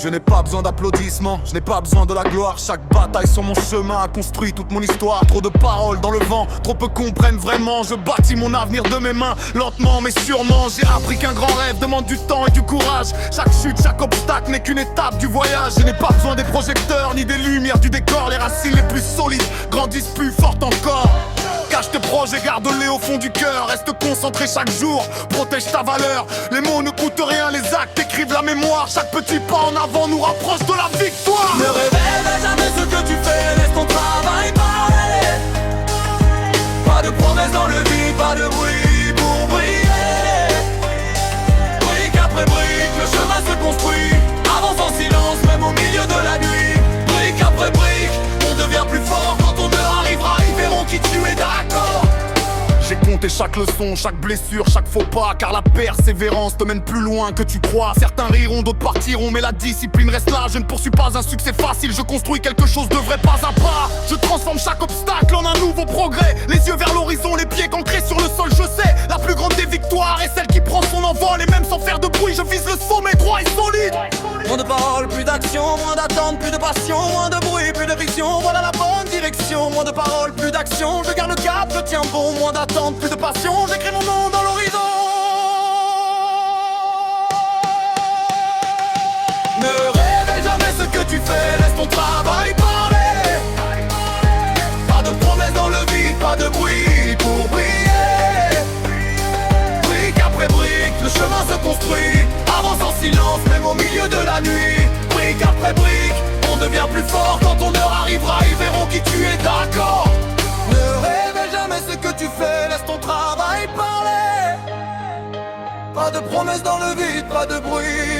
Je n'ai pas besoin d'applaudissements, je n'ai pas besoin de la gloire. Chaque bataille sur mon chemin a construit toute mon histoire. Trop de paroles dans le vent, trop peu comprennent vraiment. Je bâtis mon avenir de mes mains, lentement mais sûrement. J'ai appris qu'un grand rêve demande du temps et du courage. Chaque chute, chaque obstacle n'est qu'une étape du voyage. Je n'ai pas besoin des projecteurs ni des lumières du décor. Les racines les plus solides grandissent plus fortes encore. Cache tes projets, garde-les au fond du cœur. Reste concentré chaque jour, protège ta valeur. Les mots ne coûtent rien, les actes écrivent la mémoire. Chaque petit pas en avant nous rapproche de la victoire. Ne révèle jamais ce que tu fais, laisse ton travail parler. Pas de promesses dans le vide, pas de bruit pour briller. Brique après brique, le chemin se construit. Avance en silence, même au milieu de la nuit. Brique après brique, on devient plus fort. Quand ton heure arrivera, ils verront qui tu es, d'accord. J'ai compté chaque leçon, chaque blessure, chaque faux pas. Car la persévérance te mène plus loin que tu crois. Certains riront, d'autres partiront, mais la discipline reste là. Je ne poursuis pas un succès facile, je construis quelque chose de vrai pas à pas. Je transforme chaque obstacle en un nouveau progrès. Les yeux vers l'horizon, les pieds ancrés sur le sol, je sais. La plus grande des victoires est celle qui prend son envol. Et même sans faire de bruit, je vise le sommet droit et solide. Moins de paroles, plus d'action, moins d'attente, plus de passion. Moins de bruit, plus de vision, voilà la bonne direction. Moins de paroles, plus d'action, je garde le cap, je tiens bon. Moins d'attente, plus de passion, j'écris mon nom dans l'horizon. Ne révèle jamais ce que tu fais, laisse ton travail parler. Pas de promesses dans le vide, pas de bruit pour briller. Brique après brique, le chemin se construit. Avance en silence, même au milieu de la nuit. Brique après brique, on devient plus fort. Quand ton heure arrivera, ils verront qui tu es, d'accord. Ne révèle jamais ce que tu fais, laisse ton travail parler. Pas de promesses dans le vide, pas de bruit